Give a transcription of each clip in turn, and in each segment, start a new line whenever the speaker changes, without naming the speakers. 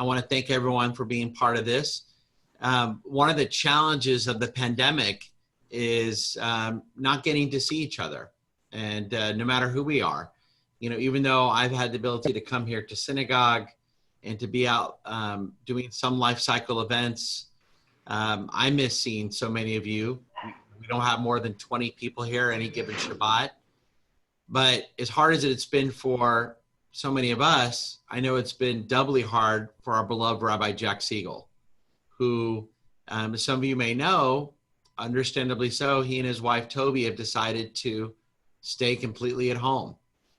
I want to thank everyone for being part of this. One of the challenges of the pandemic is not getting to see each other. And no matter who we are, even though I've had the ability to come here to synagogue and to be out doing some life cycle events, I miss seeing so many of you. We don't have more than 20 people here any given Shabbat. But as hard as it's been for so many of us, I know it's been doubly hard for our beloved Rabbi Jack Segal, who, as some of you may know, understandably so, he and his wife Toby have decided to stay completely at home.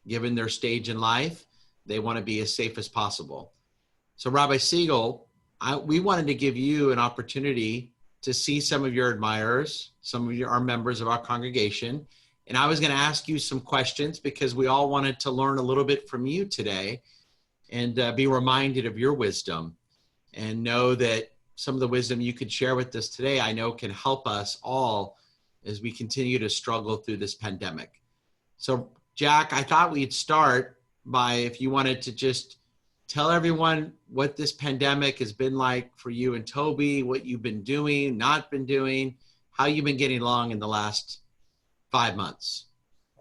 Given their stage in life, they want to be as safe as possible. So Rabbi Segal, we wanted to give you an opportunity to see some of your admirers, some of our members of our congregation. And I was going to ask you some questions because we all wanted to learn a little bit from you today and be reminded of your wisdom and know that some of the wisdom you could share with us today, I know can help us all as we continue to struggle through this pandemic. So Jack, I thought we'd start by, if you wanted to just tell everyone what this pandemic has been like for you and Toby, what you've been doing, not been doing, how you've been getting along in the last 5 months.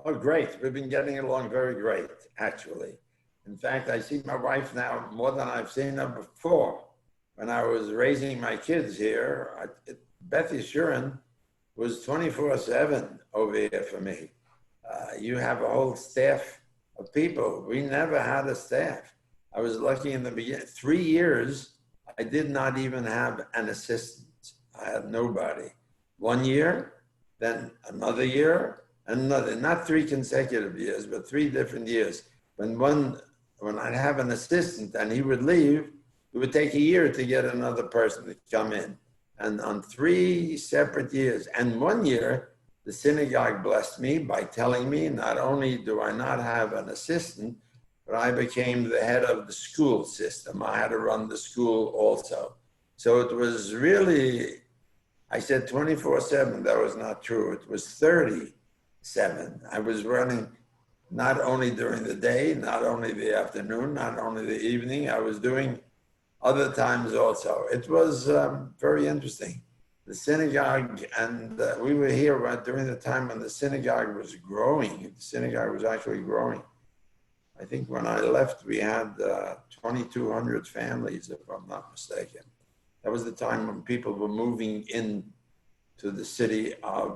Oh, great. We've been getting along very great, actually. In fact, I see my wife now more than I've seen her before. When I was raising my kids here, Beth Yeshurun was 24/7 over here for me. You have a whole staff of people. We never had a staff. I was lucky in the beginning. 3 years, I did not even have an assistant. I had nobody. 1 year, then another year, another, not 3 consecutive years, but 3 different years. When I'd have an assistant and he would leave, it would take a year to get another person to come in. And on 3 separate years, and 1 year, the synagogue blessed me by telling me not only do I not have an assistant, but I became the head of the school system. I had to run the school also. So it was really, I said 24/7, that was not true. It was 37. I was running not only during the day, not only the afternoon, not only the evening, I was doing other times also. It was very interesting. The synagogue, and we were here during the time when the synagogue was growing. The synagogue was actually growing. I think when I left, we had 2,200 families, if I'm not mistaken. That was the time when people were moving in to the city of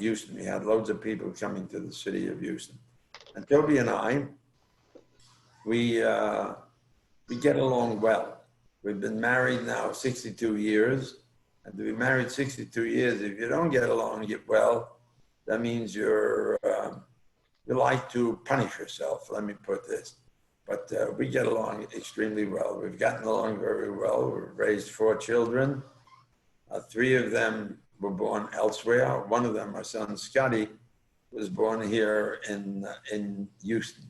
Houston. We had loads of people coming to the city of Houston. And Toby and I, we get along well. We've been married now 62 years. And to be married 62 years, if you don't get along well, that means you like to punish yourself, let me put this. But we get along extremely well. We've gotten along very well. We've raised 4 children. 3 of them were born elsewhere. One of them, our son Scotty, was born here in Houston.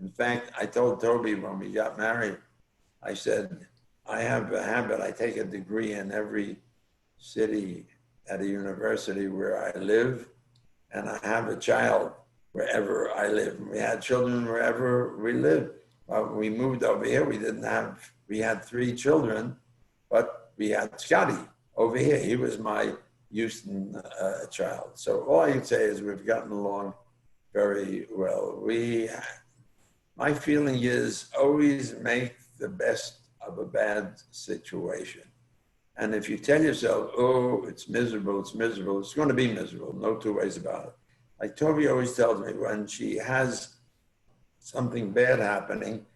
In fact, I told Toby when we got married, I said, I have a habit, I take a degree in every city at a university where I live, and I have a child wherever I live. We had children wherever we lived. When we moved over here, we had 3 children, but we had Scotty over here. He was my Houston child. So all I can say is we've gotten along very well. My feeling is always make the best of a bad situation. And if you tell yourself, oh, it's miserable, it's going to be miserable, no 2 ways about it. Like Toby always tells me, when she has something bad happening,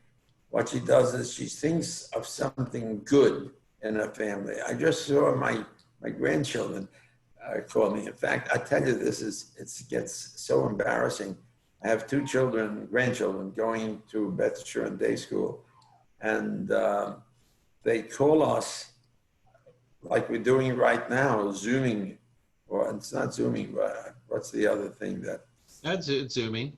what she does is she thinks of something good in her family. I just saw my grandchildren call me. In fact, I tell you, it gets so embarrassing. I have 2 grandchildren going to Beth Day School, and they call us like we're doing right now, Zooming, or it's not Zooming, but what's the other thing that?
That's Zooming.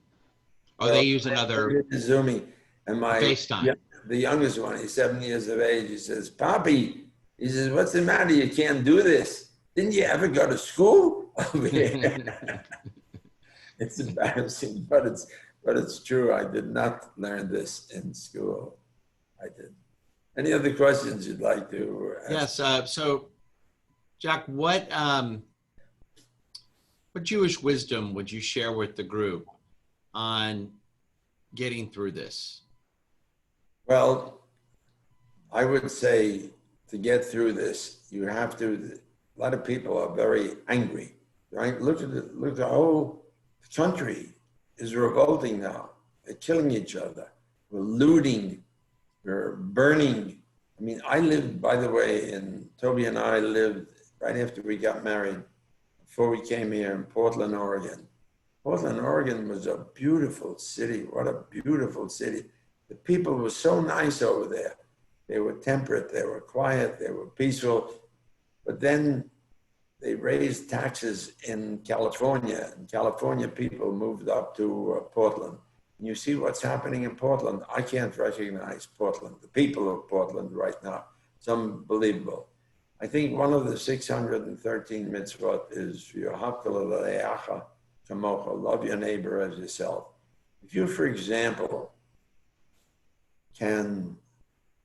Oh, they use another.
Zooming. And
FaceTime.
The youngest one, he's 7 years of age, he says, Poppy, he says, what's the matter? You can't do this. Didn't you ever go to school? It's embarrassing, but it's true. I did not learn this in school. I did. Any other questions you'd like to ask?
Yes. So, Jack, what Jewish wisdom would you share with the group on getting through this?
Well, I would say to get through this, you have to. A lot of people are very angry, right? Look at the whole country is revolting now. They're killing each other. We're looting. We're burning. I mean, I lived, by the way, and Toby and I lived right after we got married, before we came here in Portland, Oregon. Portland, Oregon was a beautiful city. What a beautiful city. The people were so nice over there. They were temperate, they were quiet, they were peaceful. But then they raised taxes in California, and California people moved up to Portland. And you see what's happening in Portland. I can't recognize Portland, the people of Portland right now. It's unbelievable. I think one of the 613 mitzvot is love your neighbor as yourself. If you, for example, can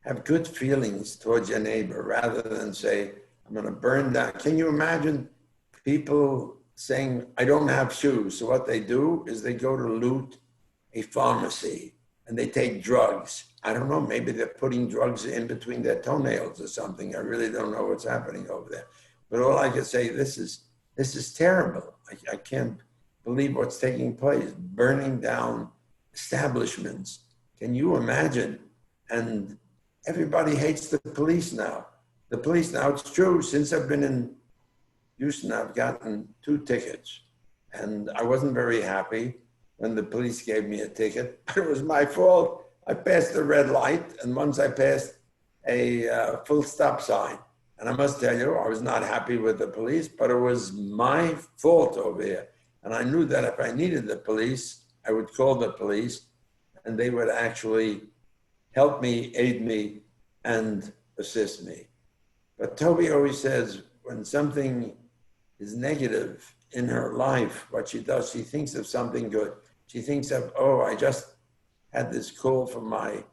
have good feelings towards your neighbor rather than say, I'm going to burn down. Can you imagine people saying, I don't have shoes? So what they do is they go to loot a pharmacy and they take drugs. I don't know, maybe they're putting drugs in between their toenails or something. I really don't know what's happening over there. But all I can say, this is terrible. I can't believe what's taking place. Burning down establishments. Can you imagine? And everybody hates the police now. The police now, it's true, since I've been in Houston, I've gotten 2 tickets. And I wasn't very happy when the police gave me a ticket, but it was my fault. I passed the red light, and once I passed a full stop sign. And I must tell you, I was not happy with the police, but it was my fault over here. And I knew that if I needed the police, I would call the police, and they would actually help me, aid me, and assist me. But Toby always says when something is negative in her life, what she does, she thinks of something good. She thinks of, oh, I just had this call from my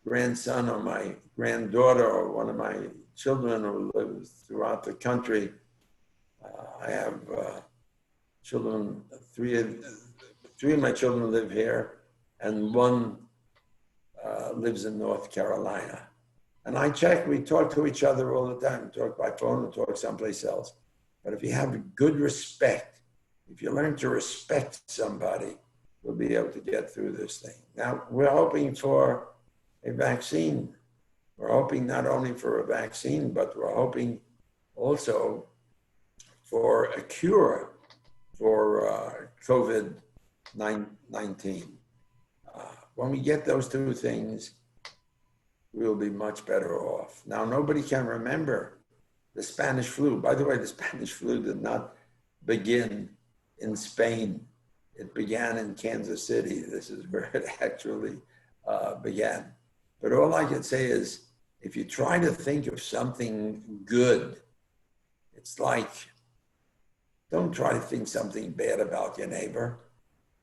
grandson or my granddaughter or one of my children who lives throughout the country. I have children, three of my children live here, and one lives in North Carolina. And I check, we talk to each other all the time, talk by phone and talk someplace else. But if you have good respect, if you learn to respect somebody, we'll be able to get through this thing. Now, we're hoping for a vaccine. We're hoping not only for a vaccine, but we're hoping also for a cure for COVID-19. When we get those 2 things, we'll be much better off. Now, nobody can remember the Spanish flu. By the way, the Spanish flu did not begin in Spain. It began in Kansas City. This is where it actually began. But all I can say is, if you try to think of something good, it's like, don't try to think something bad about your neighbor.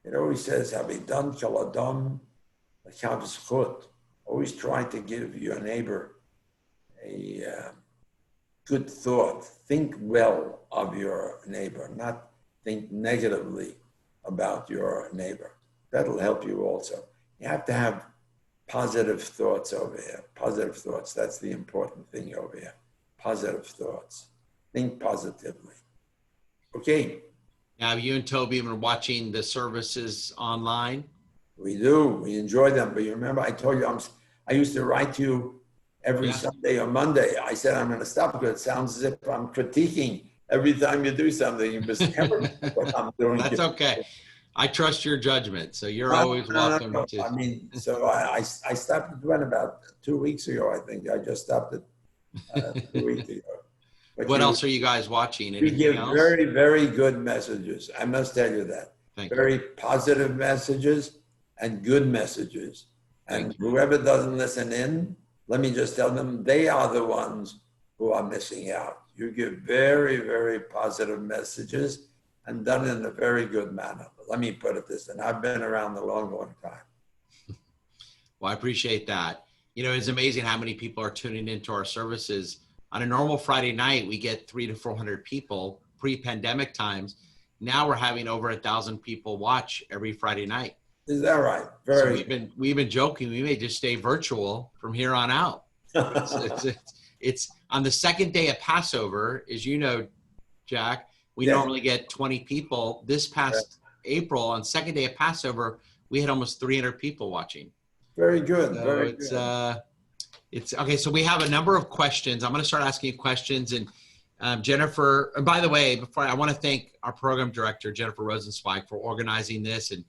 It always says, Havidam kaladam l'kavzchut. Always try to give your neighbor a good thought. Think well of your neighbor, not think negatively about your neighbor. That'll help you also. You have to have positive thoughts over here. Positive thoughts, that's the important thing over here. Positive thoughts. Think positively. Okay.
Now, you and Toby have been watching the services online?
We do. We enjoy them. But you remember, I told you, I used to write to you every Sunday or Monday. I said, I'm going to stop because it sounds as if I'm critiquing every time you do something. You must never what I'm doing.
That's okay. I trust your judgment, so you're always welcome to.
I mean, so I stopped it when about 2 weeks ago, I think. I just stopped it 2 weeks ago. But
what else are you guys watching?
We give very, very good messages. I must tell you that. Very positive messages and good messages. And whoever doesn't listen in, let me just tell them, they are the ones who are missing out. You give very, very positive messages and done in a very good manner. Let me put it this, and I've been around a long, long time.
Well, I appreciate that. You know, it's amazing how many people are tuning into our services. On a normal Friday night, we get 300 to 400 people pre-pandemic times. Now we're having over 1,000 people watch every Friday night.
Is that right?
So we've been joking. We may just stay virtual from here on out. It's on the second day of Passover, as you know, Jack. We normally get 20 people. This past April, on second day of Passover, we had almost 300 people watching.
Very good.
So
very good.
It's okay. So we have a number of questions. I'm going to start asking you questions. And Jennifer, and by the way, before I want to thank our program director, Jennifer Rosenzweig, for organizing this and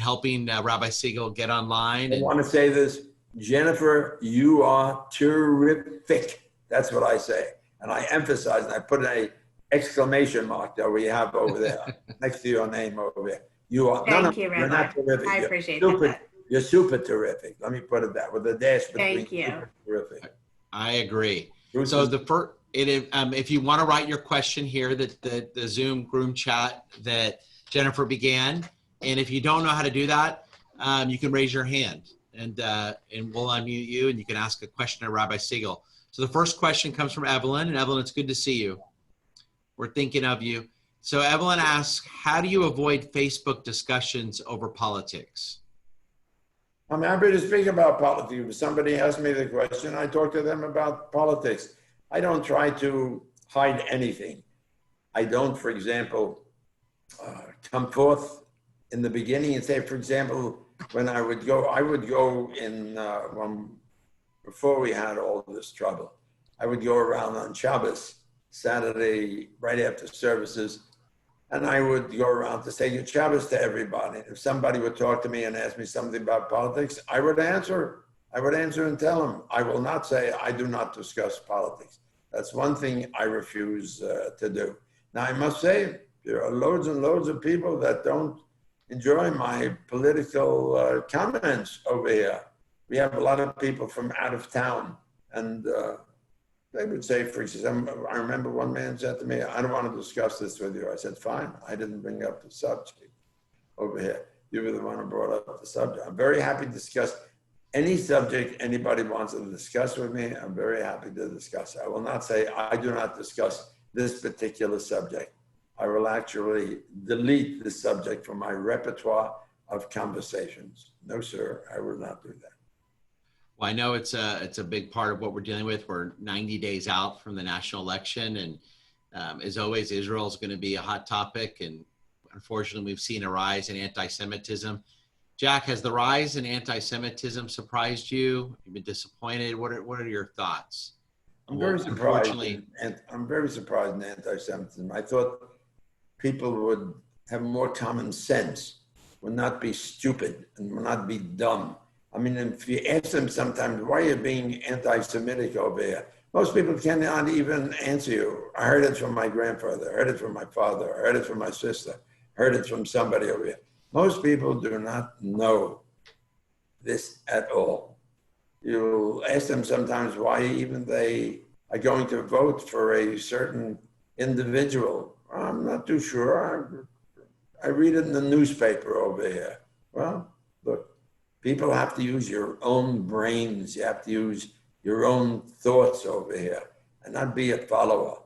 helping Rabbi Segal get online.
I want to say this, Jennifer, you are terrific. That's what I say. And I emphasize, and I put an exclamation mark that we have over there next to your name over there. You are.
Thank you, Rabbi.
You're not terrific.
I appreciate
that.
You're
You're super terrific. Let me put it that with a dash between.
Thank you.
Terrific.
I agree. So the first, if you want to write your question here, the Zoom groom chat that Jennifer began, and if you don't know how to do that, you can raise your hand, and we'll unmute you, and you can ask a question to Rabbi Segal. So the first question comes from Evelyn, and Evelyn, it's good to see you. We're thinking of you. So Evelyn asks, how do you avoid Facebook discussions over politics?
I'm happy to speak about politics. If somebody asks me the question, I talk to them about politics. I don't try to hide anything. I don't, for example, come forth in the beginning and say, for example, when I would go in, before we had all this trouble, I would go around on Shabbos, Saturday, right after services, and I would go around to say good Shabbos to everybody. If somebody would talk to me and ask me something about politics, I would answer. I would answer and tell them. I will not say I do not discuss politics. That's one thing I refuse to do. Now, I must say, there are loads and loads of people that don't enjoy my political comments over here. We have a lot of people from out of town, and they would say, for example, I remember one man said to me, I don't want to discuss this with you. I said, fine. I didn't bring up the subject over here. You were the one who brought up the subject. I'm very happy to discuss any subject anybody wants to discuss with me. I'm very happy to discuss. I will not say I do not discuss this particular subject. I will actually delete the subject from my repertoire of conversations. No, sir, I will not do that.
Well, I know it's a big part of what we're dealing with. We're 90 days out from the national election, and as always, Israel is going to be a hot topic. And unfortunately, we've seen a rise in anti-Semitism. Jack, has the rise in anti-Semitism surprised you? You've been disappointed. What are your thoughts?
I'm very surprised. And I'm very surprised in anti-Semitism. I thought people would have more common sense, would not be stupid, and would not be dumb. I mean, if you ask them sometimes, why are you being anti-Semitic over here? Most people cannot even answer you. I heard it from my grandfather, I heard it from my father, I heard it from my sister, I heard it from somebody over here. Most people do not know this at all. You ask them sometimes why even they are going to vote for a certain individual. I'm not too sure. I read it in the newspaper over here. Well, look, people have to use your own brains. You have to use your own thoughts over here and not be a follower.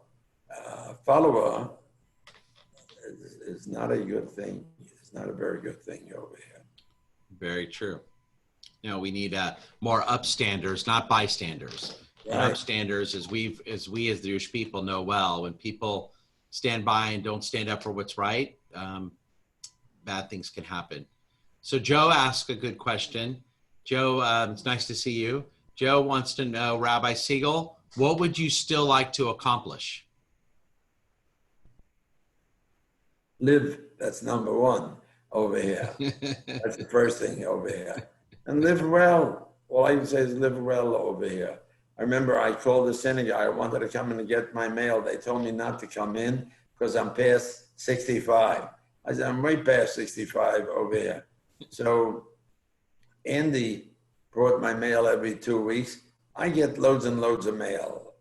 Follower is not a good thing. It's not a very good thing over here.
Very true. You know, we need more upstanders, not bystanders. Right. And upstanders, as we as the Jewish people know well, when people stand by and don't stand up for what's right, bad things can happen. So Joe asked a good question. Joe, it's nice to see you. Joe wants to know, Rabbi Segal, what would you still like to accomplish?
Live, that's number one over here. That's the first thing over here. And live well. All I can say is live well over here. I remember I called the synagogue. I wanted to come in and get my mail. They told me not to come in because I'm past 65. I said, I'm way past 65 over here. So Andy brought my mail every 2 weeks. I get loads and loads of mail,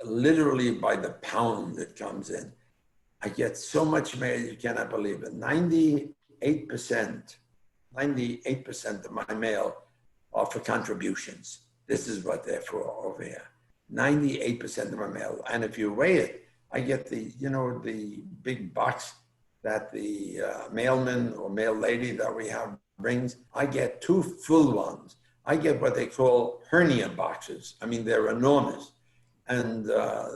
literally by the pound it comes in. I get so much mail, you cannot believe it. 98% of my mail are for contributions. This is what they're for over here. 98% of them are male. And if you weigh it, I get the, the big box that the mailman or mail lady that we have brings. I get 2 full ones. I get what they call hernia boxes. I mean, they're enormous. And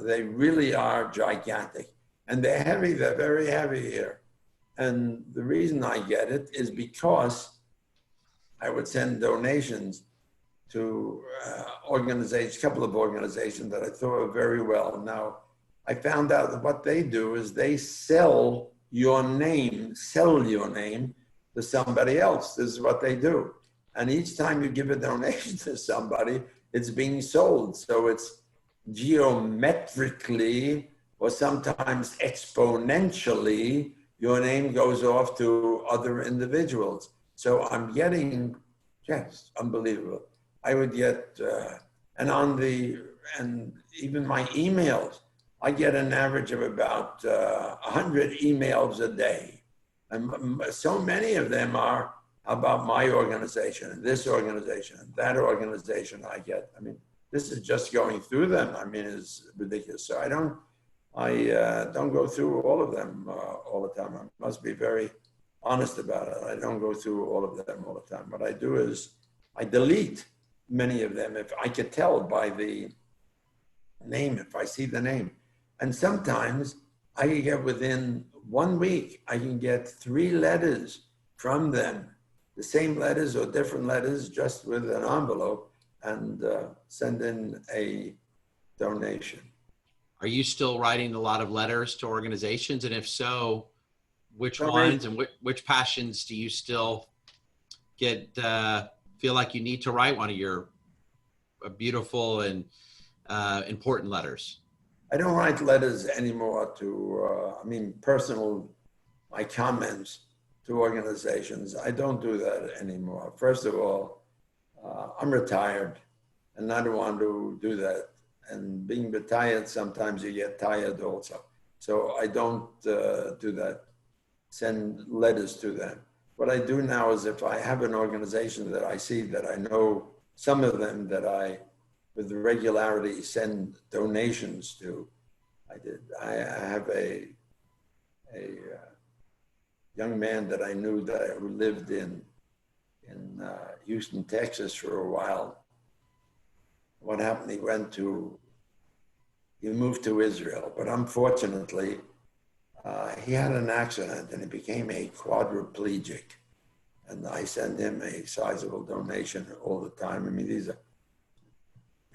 they really are gigantic. And they're heavy, they're very heavy here. And the reason I get it is because I would send donations to organizations, a couple of organizations that I thought were very well. Now, I found out that what they do is they sell your name to somebody else. This is what they do. And each time you give a donation to somebody, it's being sold. So it's geometrically or sometimes exponentially, your name goes off to other individuals. So I'm getting, yes, unbelievable. I would get, and even my emails, I get an average of about 100 emails a day. And so many of them are about my organization and this organization and that organization I get. I mean, this is just going through them. I mean, it's ridiculous. So I don't go through all of them all the time. I must be very honest about it. I don't go through all of them all the time. What I do is I delete many of them if I could tell by the name, if I see the name. And sometimes I can get within 1 week, I can get 3 letters from them, the same letters or different letters, just with an envelope, and send in a donation.
Are you still writing a lot of letters to organizations? And if so, which ones and which passions do you still get, feel like you need to write one of your beautiful and important letters?
I don't write letters anymore to, personal, my comments to organizations. I don't do that anymore. First of all, I'm retired and I don't want to do that. And being retired, sometimes you get tired also. So I don't do that, send letters to them. What I do now is if I have an organization that I see that I know some of them that I, with regularity, send donations to. I have a young man that I knew who lived in Houston, Texas for a while. What happened, he moved to Israel, but unfortunately, he had an accident and he became a quadriplegic. And I send him a sizable donation all the time. I mean,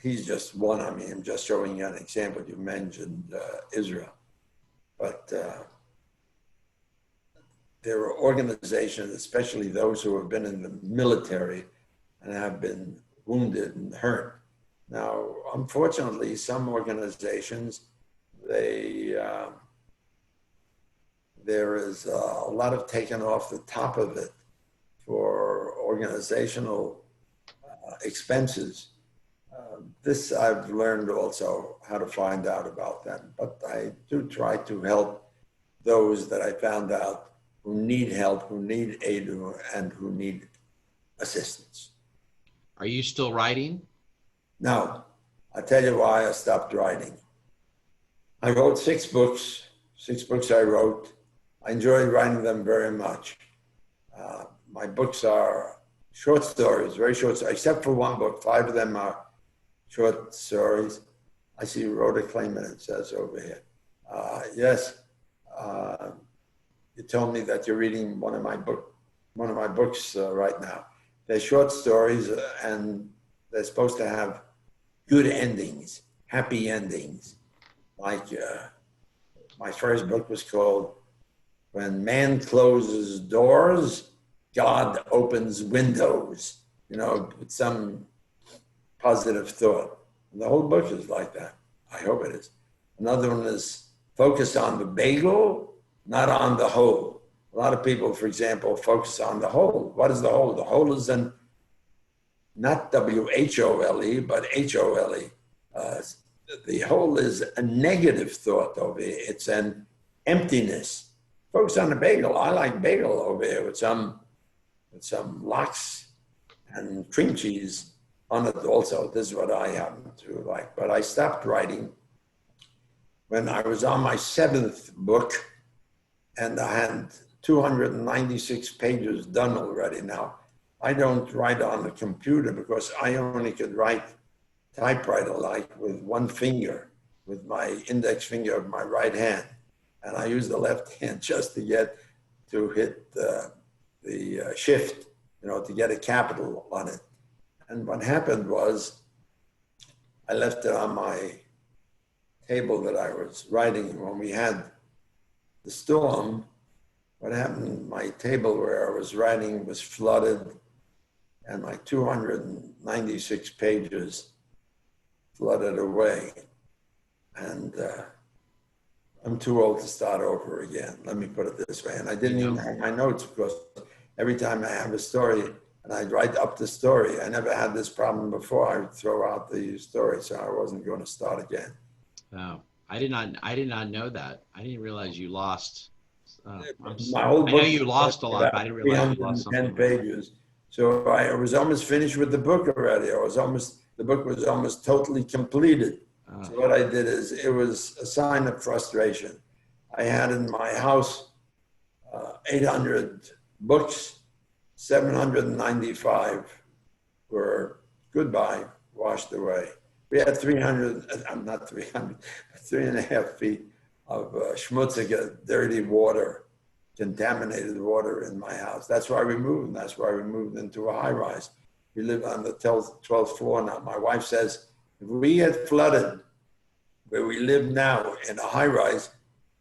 he's just one. I mean, I'm just showing you an example. You mentioned Israel. But there are organizations, especially those who have been in the military and have been wounded and hurt. Now, unfortunately, some organizations, there is a lot of taken off the top of it for organizational expenses. This I've learned also how to find out about them, but I do try to help those that I found out who need help, who need aid, and who need assistance.
Are you still writing?
No, I'll tell you why I stopped writing. I wrote 6 books. 6 books I wrote. I enjoyed writing them very much. My books are short stories, very short, except for one book. 5 of them are short stories. I see you wrote a claimant, it says over here. Yes, you told me that you're reading one of my books right now. They're short stories and they're supposed to have good endings, happy endings. Like my first book was called When Man Closes Doors, God Opens Windows, with some positive thought. And the whole book is like that. I hope it is. Another one is focus on the bagel, not on the hole. A lot of people, for example, focus on the hole. What is the hole? The hole is not W-H-O-L-E, but H-O-L-E. The hole is a negative thought over here. It's an emptiness. Focus on the bagel. I like bagel over here with some lox and cream cheese on it also. This is what I happen to like. But I stopped writing when I was on my 7th book, and I had 296 pages done already. Now, I don't write on the computer because I only could write typewriter like with one finger, with my index finger of my right hand. And I use the left hand just to get to hit the shift, to get a capital on it. And what happened was I left it on my table that I was writing. When we had the storm, what happened, my table where I was writing was flooded, and my 296 pages flooded away. And I'm too old to start over again. Let me put it this way. And I didn't even have my notes because every time I have a story and I'd write up the story, I never had this problem before. I would throw out the story, so I wasn't going to start again.
Oh, I did not know that. I didn't realize you lost.
My whole book,
I know you lost a lot, but I didn't realize you lost something.
310 pages. So I was almost finished with the book already. The book was almost totally completed. So what I did is, it was a sign of frustration. I had in my house 800 books, 795 were goodbye, washed away. We had 3.5 feet of schmutzige, dirty water, contaminated water in my house. That's why we moved. That's why we moved into a high rise. We live on the 12th floor now. My wife says, if we get flooded where we live now in a high rise,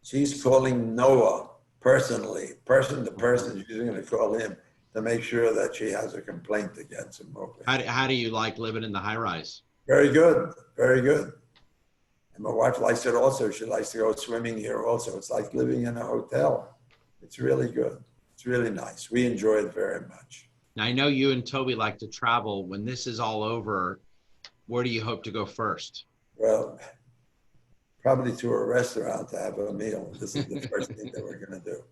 she's calling Noah personally, person to person. She's going to call him to make sure that she has a complaint against him.
How do you like living in the high rise?
Very good, very good. And my wife likes it also. She likes to go swimming here also. It's like living in a hotel. It's really good. It's really nice. We enjoy it very much.
Now, I know you and Toby like to travel. When this is all over, where do you hope to go first?
Well, probably to a restaurant to have a meal. This is the first thing that we're going to do.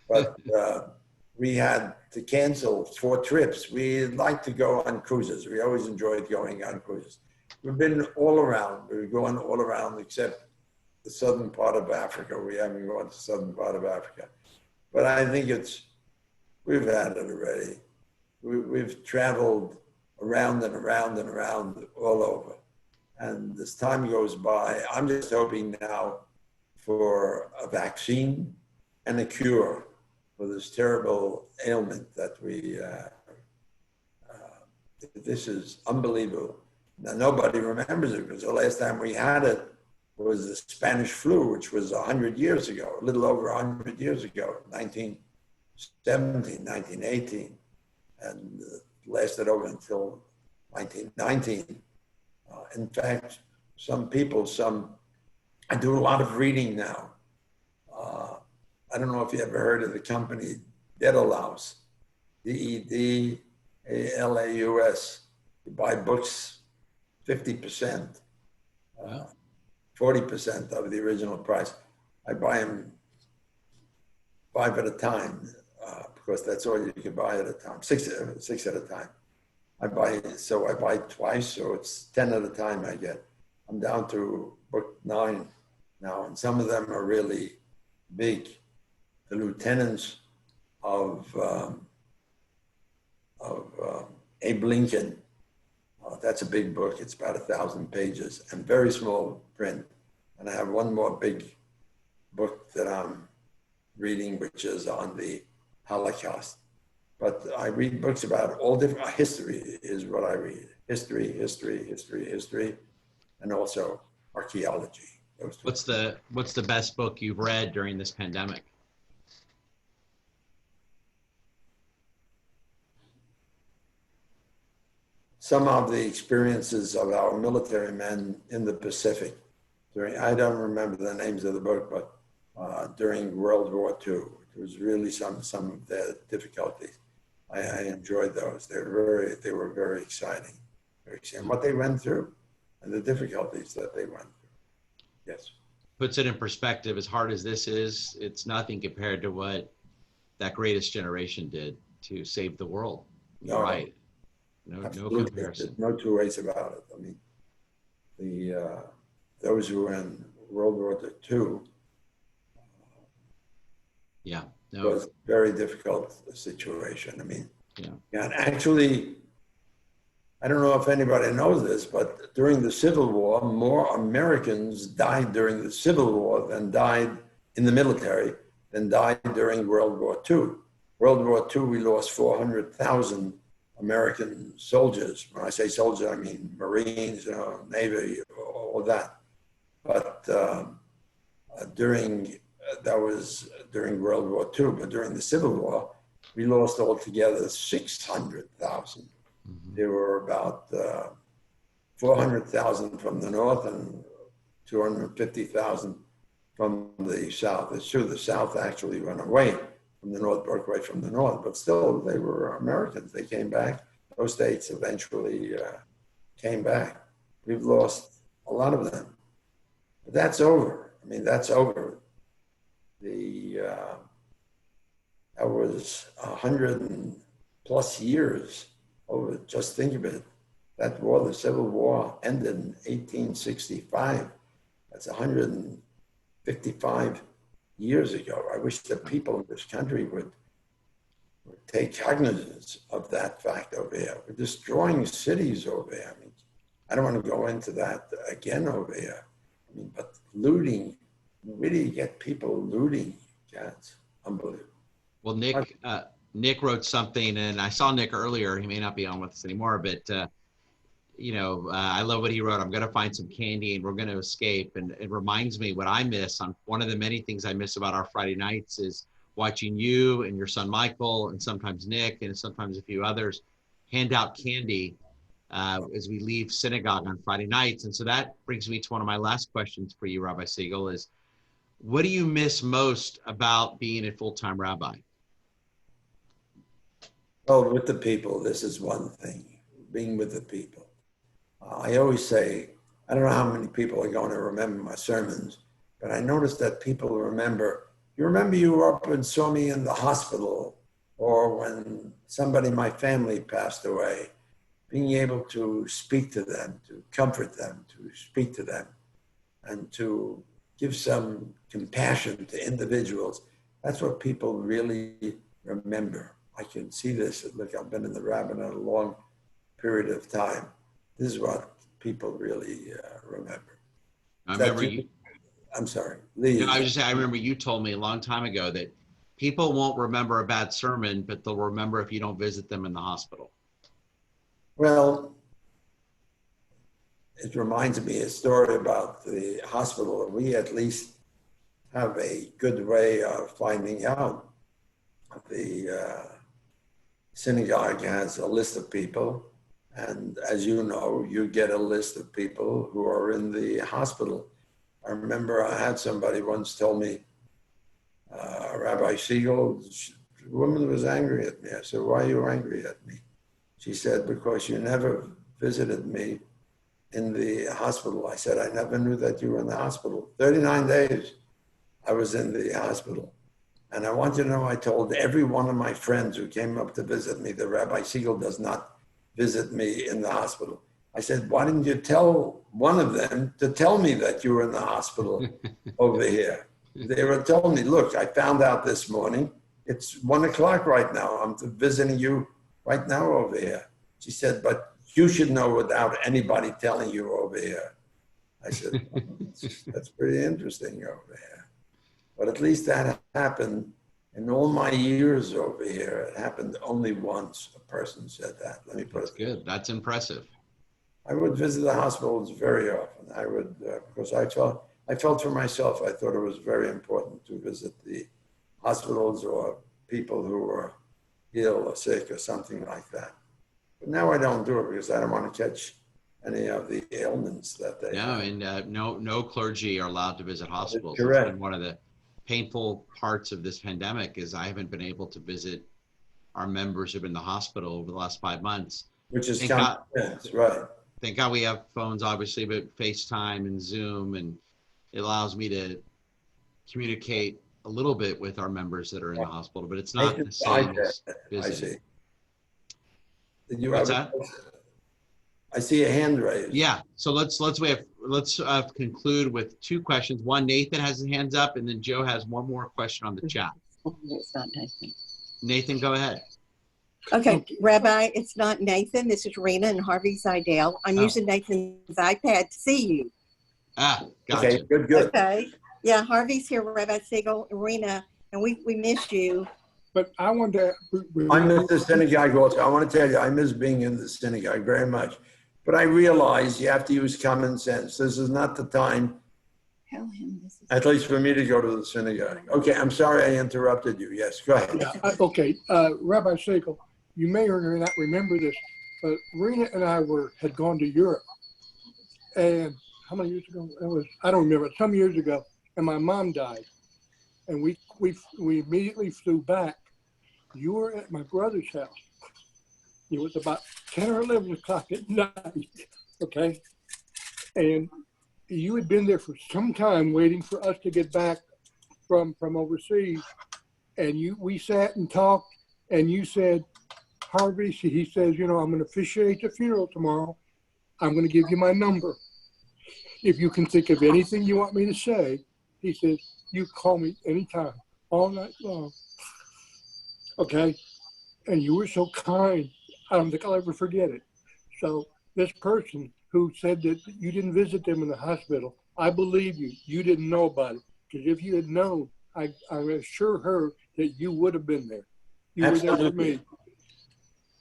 But we had to cancel 4 trips. We like to go on cruises. We always enjoyed going on cruises. We've been all around. We're going all around except the southern part of Africa. We haven't gone to the southern part of Africa. But I think we've had it already. We've traveled around and around and around all over. And as time goes by, I'm just hoping now for a vaccine and a cure for this terrible ailment that this is unbelievable. Now, nobody remembers it because the last time we had it was the Spanish flu, which was 100 years ago, a little over 100 years ago, 1917, 1918, and lasted over until 1919. In fact, I do a lot of reading now. I don't know if you ever heard of the company Dedalaus, Dedalaus. You buy books 50%, 40% of the original price. I buy them 5 at a time because that's all you can buy at a time, 6 at a time. I buy twice, so it's 10 at a time I get. I'm down to book 9 now, and some of them are really big. The Lieutenants of Abe Lincoln. That's a big book. It's about 1,000 pages and very small print. And I have one more big book that I'm reading, which is on the Holocaust. But I read books about all different, history is what I read. History, and also archaeology.
What's the best book you've read during this pandemic?
Some of the experiences of our military men in the Pacific I don't remember the names of the book, but during World War II, it was really some of the difficulties. I enjoyed those. They were very exciting. And what they went through and the difficulties that they went through. Yes.
Puts it in perspective. As hard as this is, it's nothing compared to what that greatest generation did to save the world.
No,
right. No
Absolutely.
comparison.
There's no two ways about it. I mean, those who were in World War II
Yeah, no,
was a very difficult situation. I mean,
yeah,
and actually, I don't know if anybody knows this, but during the Civil War, more Americans died during the Civil War than died in the military than died during World War II. World War II, we lost 400,000 American soldiers. When I say soldiers, I mean Marines, Navy, all that. But that was during World War II, but during the Civil War, we lost altogether 600,000. There were about 400,000 from the north and 250,000 from the south. It's true the south actually went away from the north, broke away from the north, but still they were Americans. They came back. Those states eventually came back. We've lost a lot of them. But that's over. I mean, that's over. That was 100+ years over. Just think of it. That war, the Civil War, ended in 1865. That's 155 years ago. I wish the people in this country would take cognizance of that fact over here. We're destroying cities over here. I mean, I don't want to go into that again over here. I mean, but looting, where do you get people looting? Yeah, it's unbelievable.
Well, Nick wrote something, and I saw Nick earlier. He may not be on with us anymore, but I love what he wrote. I'm going to find some candy, and we're going to escape. And it reminds me what I miss. On one of the many things I miss about our Friday nights is watching you and your son Michael, and sometimes Nick, and sometimes a few others hand out candy as we leave synagogue on Friday nights. And so that brings me to one of my last questions for you, Rabbi Segal, is what do you miss most about being a full-time rabbi?
Well, with the people, this is one thing, being with the people. I always say, I don't know how many people are going to remember my sermons, but I noticed that people remember, you were up and saw me in the hospital, or when somebody in my family passed away, being able to speak to them, to comfort them, to speak to them, and to give some compassion to individuals. That's what people really remember. I can see this. Look, I've been in the rabbinate a long period of time. This is what people really remember.
I remember you.
I'm sorry. Lee.
I was just saying, I remember you told me a long time ago that people won't remember a bad sermon, but they'll remember if you don't visit them in the hospital.
Well, it reminds me a story about the hospital. We at least have a good way of finding out. The synagogue has a list of people, and as you know, you get a list of people who are in the hospital. I remember I had somebody once tell me, Rabbi Segal, the woman was angry at me. I said, why are you angry at me? She said, because you never visited me in the hospital. I said, I never knew that you were in the hospital. 39 days I was in the hospital. And I want you to know, I told every one of my friends who came up to visit me that Rabbi Segal does not visit me in the hospital. I said, why didn't you tell one of them to tell me that you were in the hospital over here? They were telling me, look, I found out this morning, it's 1 o'clock right now. I'm visiting you right now over here. She said, but you should know without anybody telling you over here. I said, that's pretty interesting over here. But at least that happened in all my years over here. It happened only once. A person said that. Let me put
That's good. That's impressive.
I would visit the hospitals very often. I would, because I felt for myself, I thought it was very important to visit the hospitals or people who were ill or sick or something like that. But now I don't do it because I don't want to catch any of the ailments that they have.
And no clergy are allowed to visit hospitals.
Correct.
It's been one of the painful parts of this pandemic is I haven't been able to visit our members who've been in the hospital over the last 5 months.
Which is common sense, right?
Thank God we have phones, obviously, but FaceTime and Zoom, and it allows me to communicate a little bit with our members that are in the hospital, but it's not the same as visiting.
I see. Did you
What's
have
that?
I see a hand raised.
Yeah. So let's conclude with two questions. One, Nathan has his hands up, and then Joe has one more question on the chat.
It's not Nathan.
Nathan, go ahead.
Okay, Rabbi, it's not Nathan. This is Rena and Harvey Segal. I'm using Nathan's iPad to see you.
Ah, gotcha.
Okay, good.
Okay. Yeah, Harvey's here, Rabbi Segal, Rena, and we missed you.
But I wanted to.
I miss the synagogue also. I want to tell you, I miss being in the synagogue very much. But I realize you have to use common sense. This is not the time,
Tell him this is.
at least for me to go to the synagogue. Okay, I'm sorry I interrupted you. Yes, go ahead.
Yeah, okay, Rabbi Segal, you may or may not remember this, but Rena and I had gone to Europe. And how many years ago? I don't remember, some years ago. And my mom died. And we immediately flew back. You were at my brother's house. It was about 10 or 11 o'clock at night, okay? And you had been there for some time waiting for us to get back from overseas. And we sat and talked, and you said, Harvey, he says, you know, I'm going to officiate the funeral tomorrow. I'm going to give you my number. If you can think of anything you want me to say, he says, you call me anytime, all night long. Okay? And you were so kind. I don't think I'll ever forget it. So this person who said that you didn't visit them in the hospital, I believe you. You didn't know about it. Because if you had known, I assure her that you would have been there. You were there for me.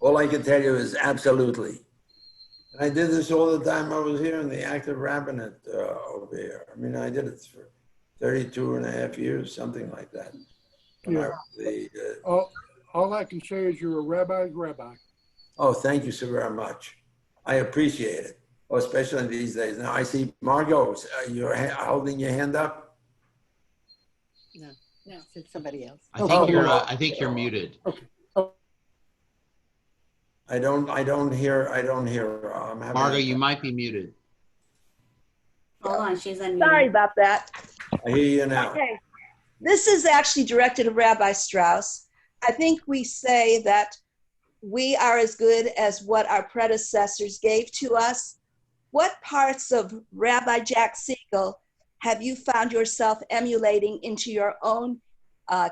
All I can tell you is absolutely. And I did this all the time I was here in the active rabbinate over here. I mean, I did it for 32 and a half years, something like that.
Yeah. All I can say is you're a rabbi's rabbi.
Oh, thank you so very much. I appreciate it, especially in these days. Now I see Margot, you're holding your hand up.
No, it's somebody else.
I think you're muted.
Okay.
I don't hear. I'm having
Margo, you might be muted.
Hold on, she's unmuted.
Sorry about that.
I hear you now.
Okay. This is actually directed at Rabbi Strauss. I think we say that we are as good as what our predecessors gave to us. What parts of Rabbi Jack Segal have you found yourself emulating into your own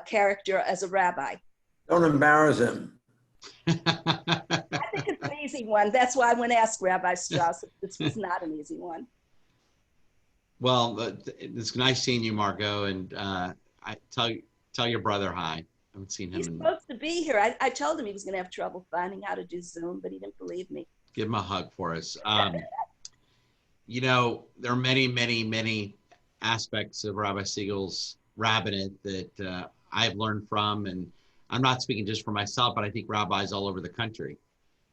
character as a rabbi?
Don't embarrass him.
I think it's an easy one. That's why I went to ask Rabbi Strauss if this was not an easy one.
Well, it's nice seeing you, Margot, and I tell your brother hi. I haven't seen him.
He's supposed to be here. I told him he was going to have trouble finding how to do Zoom, but he didn't believe me.
Give him a hug for us. You know, there are many, many, many aspects of Rabbi Segal's rabbinate that I've learned from, and I'm not speaking just for myself, but I think rabbis all over the country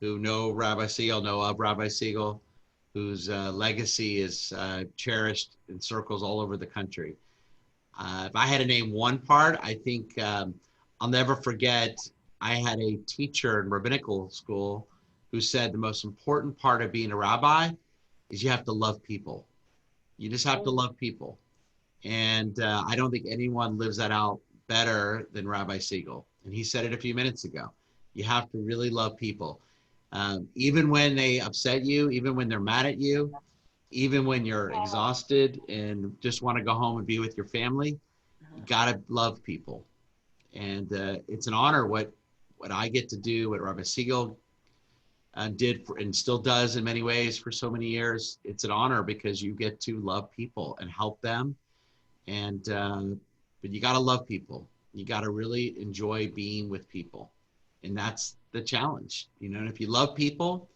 who know Rabbi Segal, know of Rabbi Segal, whose legacy is cherished in circles all over the country. If I had to name one part, I think I'll never forget, I had a teacher in rabbinical school who said the most important part of being a rabbi is you have to love people. You just have to love people. And I don't think anyone lives that out better than Rabbi Segal. And he said it a few minutes ago. You have to really love people. Even when they upset you, even when they're mad at you, even when you're exhausted and just want to go home and be with your family, you gotta love people. And it's an honor what I get to do, what Rabbi Segal did and still does in many ways for so many years. It's an honor because you get to love people and help them. And but you gotta love people. You gotta really enjoy being with people. And that's the challenge, you know, and if you love people,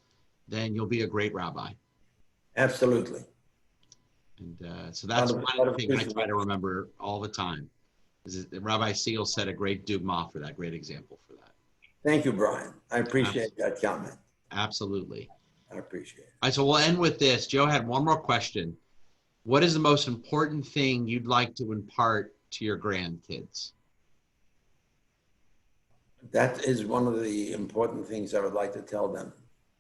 then you'll be a great rabbi.
Absolutely.
And so that's one thing I try to remember all the time. Is that Rabbi Segal set a great dugma for that, great example for that.
Thank you, Brian. I appreciate that comment.
Absolutely.
I appreciate it.
All right, so we'll end with this. Joe had one more question. What is the most important thing you'd like to impart to your grandkids?
That is one of the important things I would like to tell them.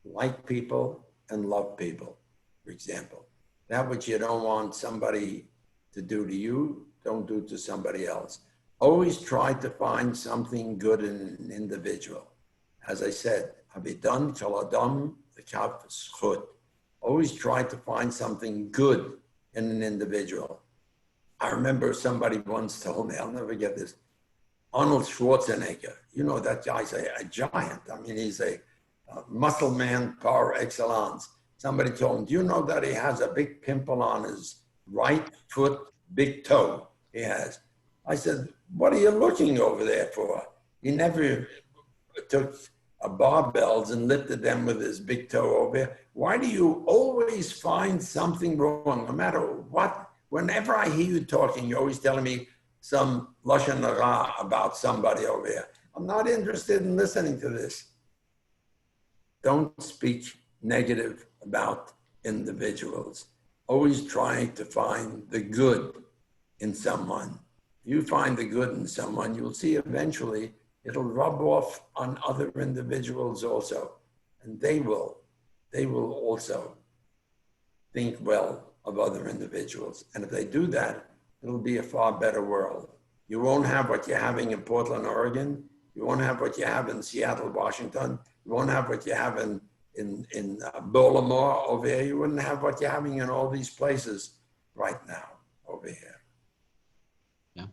Like people and love people, for example. That which you don't want somebody to do to you, don't do to somebody else. Always try to find something good in an individual. As I said, Habidan kol adam v'kaf zchut. Always try to find something good in an individual. I remember somebody once told me, I'll never get this, Arnold Schwarzenegger, you know, that guy's a giant. I mean, he's a muscle man par excellence. Somebody told him, do you know that he has a big pimple on his right foot, big toe he has? I said, what are you looking over there for? He never took barbells and lifted them with his big toe over there. Why do you always find something wrong, no matter what? Whenever I hear you talking, you're always telling me some lashon hara about somebody over here. I'm not interested in listening to this. Don't speak negative about individuals. Always trying to find the good in someone. If you find the good in someone, you'll see eventually it'll rub off on other individuals also. And they will also think well of other individuals. And if they do that, it'll be a far better world. You won't have what you're having in Portland, Oregon. You won't have what you have in Seattle, Washington. You won't have what you have in Baltimore over here. You wouldn't have what you're having in all these places right now over here.
Yeah.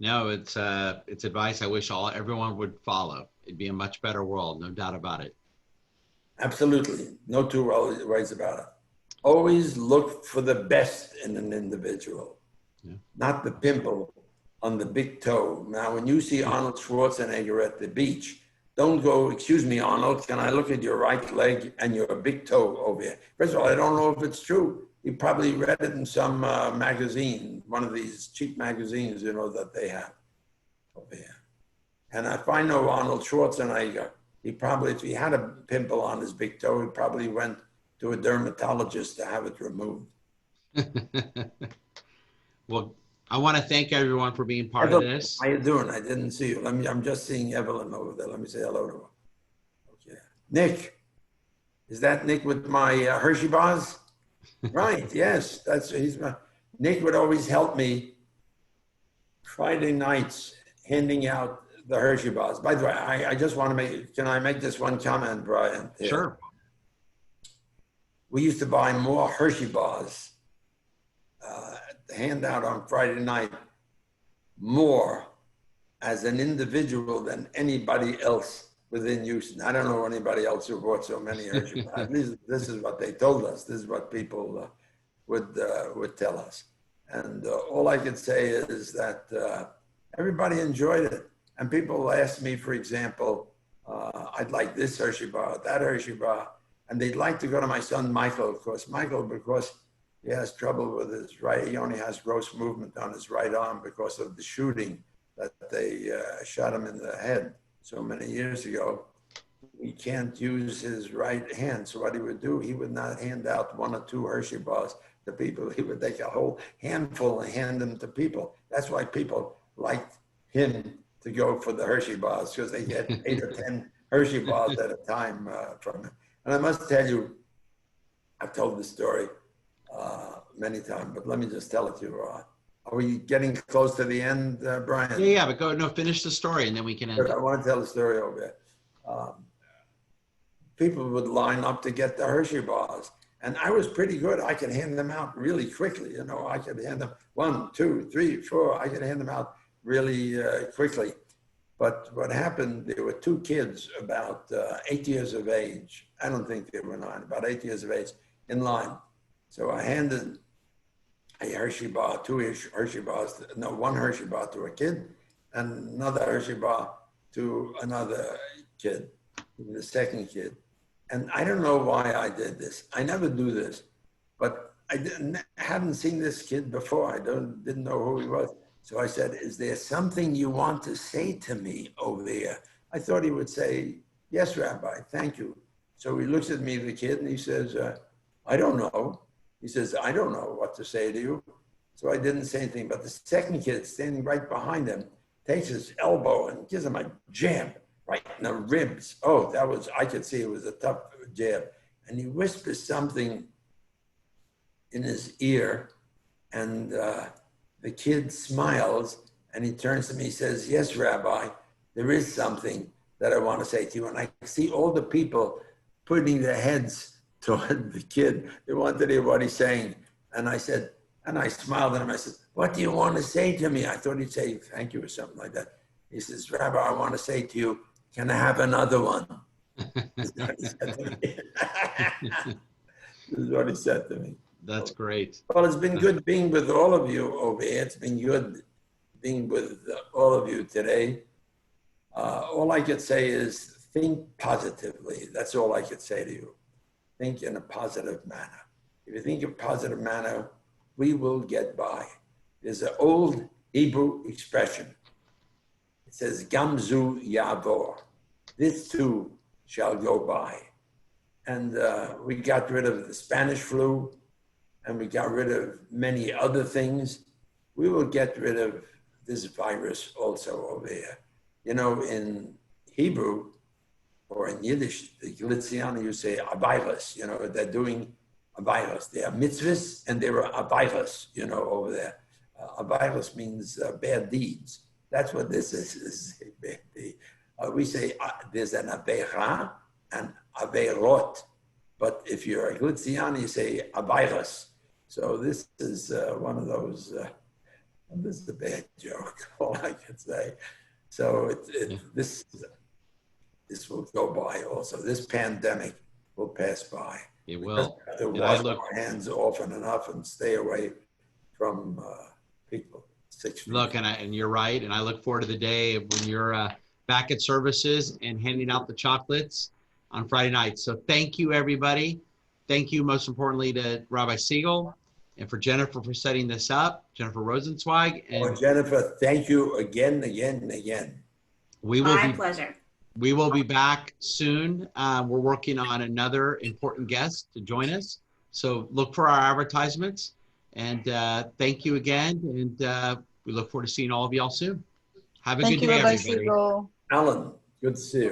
No, it's advice I wish everyone would follow. It'd be a much better world, no doubt about it.
Absolutely. No two ways about it. Always look for the best in an individual, not the pimple on the big toe. Now, when you see Arnold Schwarzenegger at the beach, don't go, excuse me, Arnold, can I look at your right leg and your big toe over here? First of all, I don't know if it's true. He probably read it in some magazine, one of these cheap magazines, you know, that they have over here. And if I know Arnold Schwarzenegger, he probably, if he had a pimple on his big toe, he probably went to a dermatologist to have it removed.
Well, I want to thank everyone for being part of this.
How you doing? I didn't see you. I'm just seeing Evelyn over there. Let me say hello to her. Okay. Nick, is that Nick with my Hershey bars? Right. Yes, Nick would always help me Friday nights handing out the Hershey bars. By the way, I just want to can I make this one comment, Brian? Yeah.
Sure.
We used to buy more Hershey bars hand out on Friday night, more as an individual than anybody else within Houston. I don't know anybody else who bought so many Hershey bars. At least this is what they told us. This is what people would tell us. And all I could say is that everybody enjoyed it. And people asked me, for example, I'd like this Hershey bar, that Hershey bar. And they'd like to go to my son, Michael, of course. Michael, because he has trouble with his right, he only has gross movement on his right arm because of the shooting that they shot him in the head so many years ago. He can't use his right hand. So what he would do, he would not hand out 1 or 2 Hershey bars to people. He would take a whole handful and hand them to people. That's why people liked him to go for the Hershey bars, because they get 8 or 10 Hershey bars at a time from him. And I must tell you, I've told this story many times, but let me just tell it to you. Are we getting close to the end, Brian?
Yeah, but finish the story and then we can end it.
I want to tell the story over here. People would line up to get the Hershey bars. And I was pretty good. I could hand them out really quickly. You know, I could hand them 1, 2, 3, 4. I could hand them out really quickly. But what happened, there were 2 kids about 8 years of age. I don't think they were 9, about 8 years of age in line. So I handed a Hershey bar, 2 Hershey bars, no, 1 Hershey bar to a kid and another Hershey bar to another kid, the second kid. And I don't know why I did this. I never do this, but I hadn't seen this kid before. I didn't know who he was. So I said, is there something you want to say to me over there? I thought he would say, yes, Rabbi, thank you. So he looks at me, the kid, and he says, I don't know. He says, I don't know what to say to you. So I didn't say anything, but the second kid standing right behind him takes his elbow and gives him a jab right in the ribs. Oh, I could see it was a tough jab. And he whispers something in his ear, and the kid smiles, and he turns to me, he says, yes, Rabbi, there is something that I want to say to you. And I see all the people putting their heads toward the kid. They want to hear what he's saying. And I said, and I smiled at him. I said, what do you want to say to me? I thought he'd say thank you or something like that. He says, Rabbi, I want to say to you, can I have another one? This is what he said to me. This is what he said to me.
That's great.
Well, it's been good being with all of you over here. It's been good being with all of you today. All I could say is think positively. That's all I could say to you. Think in a positive manner. If you think in a positive manner, we will get by. There's an old Hebrew expression. It says, Gamzu Yavor. This too shall go by. And we got rid of the Spanish flu, and we got rid of many other things. We will get rid of this virus also over here. You know, in Hebrew or in Yiddish, the Glitziana, you say a virus. You know, they're doing a virus. They are mitzvahs and they were a virus, you know, over there. A virus means bad deeds. That's what this is a bad deed. We say there's an aveira and aveirot. But if you're a Glitziana, you say a virus. So this is one of those, this is a bad joke, all I can say. So this will go by also. This pandemic will pass by.
It will.
We have to wash our hands often enough and stay away from people 6 feet.
Look, and you're right. And I look forward to the day when you're back at services and handing out the chocolates on Friday night. So thank you, everybody. Thank you, most importantly, to Rabbi Segal and for Jennifer for setting this up, Jennifer Rosenzweig. And
Jennifer, thank you again.
My pleasure.
We will be back soon. We're working on another important guest to join us. So look for our advertisements. And thank you again. And we look forward to seeing all of y'all soon. Have a good day, everybody.
Alan, good to see you.